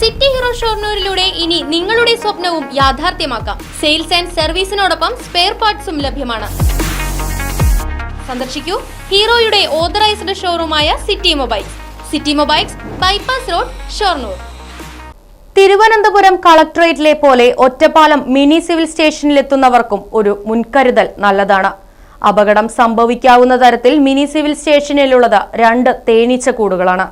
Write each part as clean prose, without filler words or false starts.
City hero ഷൊർണൂരിലൂടെ ഇനി നിങ്ങളുടെ സ്വപ്നവും യാഥാർത്ഥ്യമാക്കാം. സെയിൽസ് ആൻഡ് സർവീസിനോടൊപ്പം സ്പെയർ പാർട്സും ലഭ്യമാണ്. സന്ദർശിക്കൂ ഹീറോയുടെ ഓതറൈസ്ഡ് ഷോറൂമായ city mobiles, bypass road, Shoranur. Thiruvananthapuram കളക്ടറേറ്റിലെ പോലെ ഒറ്റപ്പാലം മിനി സിവിൽ സ്റ്റേഷനിലെത്തുന്നവർക്കും ഒരു മുൻകരുതൽ നല്ലതാണ്. അപകടം സംഭവിക്കാവുന്ന തരത്തിൽ മിനി സിവിൽ സ്റ്റേഷനിലുള്ളത് 2 തേനീച്ചക്കൂടുകളാണ്.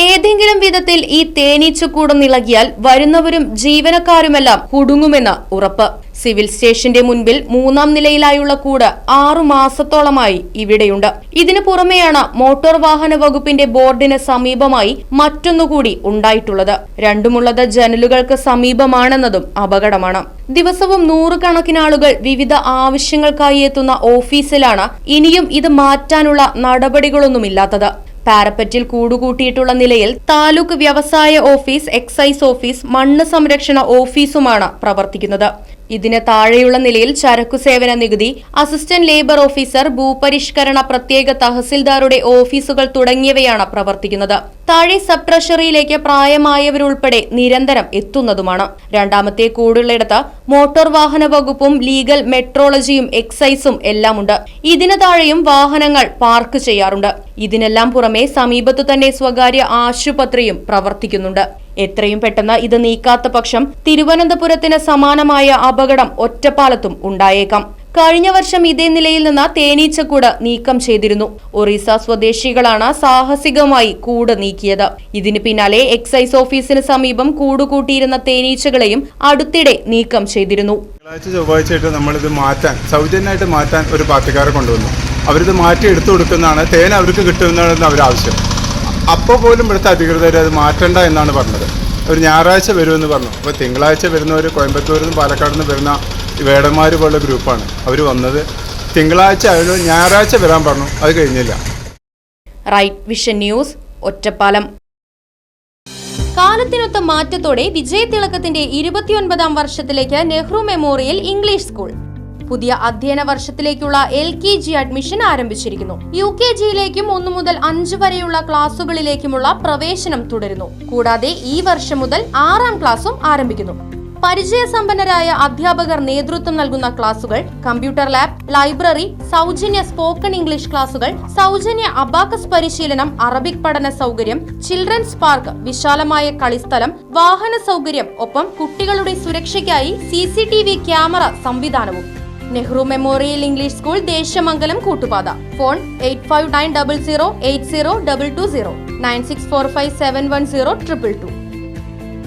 ഏതെങ്കിലും വിധത്തിൽ ഈ തേനീച്ചക്കൂട് ഇളകിയാൽ വരുന്നവരും ജീവനക്കാരുമെല്ലാം കുടുങ്ങുമെന്ന് ഉറപ്പ്. സിവിൽ സ്റ്റേഷന്റെ മുൻപിൽ 3ാം നിലയിലായുള്ള കൂട് 6 മാസത്തോളമായി ഇവിടെയുണ്ട്. ഇതിനു പുറമെയാണ് മോട്ടോർ വാഹന വകുപ്പിന്റെ ബോർഡിന് സമീപമായി മറ്റൊന്നുകൂടി ഉണ്ടായിട്ടുള്ളത്. രണ്ടുമുള്ളത് ജനലുകൾക്ക് സമീപമാണെന്നതും അപകടമാണ്. ദിവസവും 100 കണക്കിന് ആളുകൾ വിവിധ ആവശ്യങ്ങൾക്കായി എത്തുന്ന ഓഫീസിലാണ് ഇനിയും ഇത് മാറ്റാനുള്ള നടപടികളൊന്നുമില്ലാത്തത്. പാരപ്പറ്റിൽ കൂടുകൂട്ടിയിട്ടുള്ള നിലയിൽ താലൂക്ക് വ്യവസായ ഓഫീസ്, എക്സൈസ് ഓഫീസ്, മണ്ണ് സംരക്ഷണ ഓഫീസുമാണ് പ്രവർത്തിക്കുന്നത്. ഇതിന് താഴെയുള്ള നിലയിൽ ചരക്കു സേവന നികുതി, അസിസ്റ്റന്റ് ലേബർ ഓഫീസർ, ഭൂപരിഷ്കരണ പ്രത്യേക തഹസിൽദാരുടെ ഓഫീസുകൾ തുടങ്ങിയവയാണ് പ്രവർത്തിക്കുന്നത്. താഴെ സബ് ട്രഷറിയിലേക്ക് പ്രായമായവരുൾപ്പെടെ നിരന്തരം എത്തുന്നതുമാണ്. 2ാമത്തെ കൂടുള്ളിടത്ത് മോട്ടോർ വാഹന വകുപ്പും ലീഗൽ മെട്രോളജിയും എക്സൈസും എല്ലാമുണ്ട്. ഇതിന് താഴെയും വാഹനങ്ങൾ പാർക്ക് ചെയ്യാറുണ്ട്. ഇതിനെല്ലാം പുറമെ സമീപത്തു തന്നെ സ്വകാര്യ ആശുപത്രിയും പ്രവർത്തിക്കുന്നുണ്ട്. എത്രയും പെട്ടെന്ന് ഇത് നീക്കാത്ത പക്ഷം തിരുവനന്തപുരത്തിന് സമാനമായ അപകടം ഒറ്റപ്പാലത്തും ഉണ്ടായേക്കാം. കഴിഞ്ഞ വർഷം ഇതേ നിലയിൽ നിന്ന് തേനീച്ചക്കൂട് നീക്കം ചെയ്തിരുന്നു. ഒറീസ സ്വദേശികളാണ് സാഹസികമായി കൂട് നീക്കിയത്. ഇതിന് പിന്നാലെ എക്സൈസ് ഓഫീസിന് സമീപം കൂടുകൂട്ടിയിരുന്ന തേനീച്ചകളെയും അടുത്തിടെ നീക്കം ചെയ്തിരുന്നു. ചൊവ്വാഴ്ചയായിട്ട് നമ്മളിത് സൗജന്യമായിട്ട് മാറ്റാൻ ഒരു പാർട്ടിക്കാരെ കൊണ്ടുവന്നു. അവരിത് മാറ്റി എടുത്തു കൊടുക്കുന്നതാണ്, തേൻ അവർക്ക് കിട്ടുമെന്നാണ് അവരാവശ്യം. അപ്പോൾ പോലും ഇവിടുത്തെ അധികൃതർ അത് മാറ്റണ്ട എന്നാണ് പറഞ്ഞത്. ഒരു ഞായറാഴ്ച വരുമെന്ന് പറഞ്ഞു. അപ്പോൾ തിങ്കളാഴ്ച വരുന്നവർ കോയമ്പത്തൂരിൽ നിന്നും പാലക്കാട് നിന്ന് വരുന്ന വേടന്മാർ പോലുള്ള ഗ്രൂപ്പാണ്. അവർ വന്നത് തിങ്കളാഴ്ച ആയാലും ഞായറാഴ്ച വരാൻ പറഞ്ഞു, അത് കഴിഞ്ഞില്ല. Right vision news, Ottapalam. കാലത്തിനൊത്ത മാറ്റത്തോടെ വിജയതിളക്കത്തിന്റെ 29ാം വർഷത്തിലേക്ക് നെഹ്റു മെമ്മോറിയൽ ഇംഗ്ലീഷ് സ്കൂൾ. പുതിയ അധ്യയന വർഷത്തിലേക്കുള്ള LKG അഡ്മിഷൻ ആരംഭിച്ചിരിക്കുന്നു. UKGയിലേക്കും 1 മുതൽ 5 വരെയുള്ള ക്ലാസുകളിലേക്കുമുള്ള പ്രവേശനം തുടരുന്നു. കൂടാതെ ഈ വർഷം മുതൽ 6ാം ക്ലാസും ആരംഭിക്കുന്നു. പരിചയസമ്പന്നരായ അധ്യാപകർ നേതൃത്വം നൽകുന്ന ക്ലാസുകൾ, കമ്പ്യൂട്ടർ ലാബ്, ലൈബ്രറി, സൗജന്യ സ്പോക്കൺ ഇംഗ്ലീഷ് ക്ലാസുകൾ, സൗജന്യ അബാക്കസ് പരിശീലനം, അറബിക് പഠന സൗകര്യം, ചിൽഡ്രൻസ് പാർക്ക്, വിശാലമായ കളിസ്ഥലം, വാഹന സൗകര്യം, ഒപ്പം കുട്ടികളുടെ സുരക്ഷയ്ക്കായി CCTV ക്യാമറ സംവിധാനവും. Nehru memorial English school, Desamangalam, Koottupatha. Phone 8590080220 9645710222.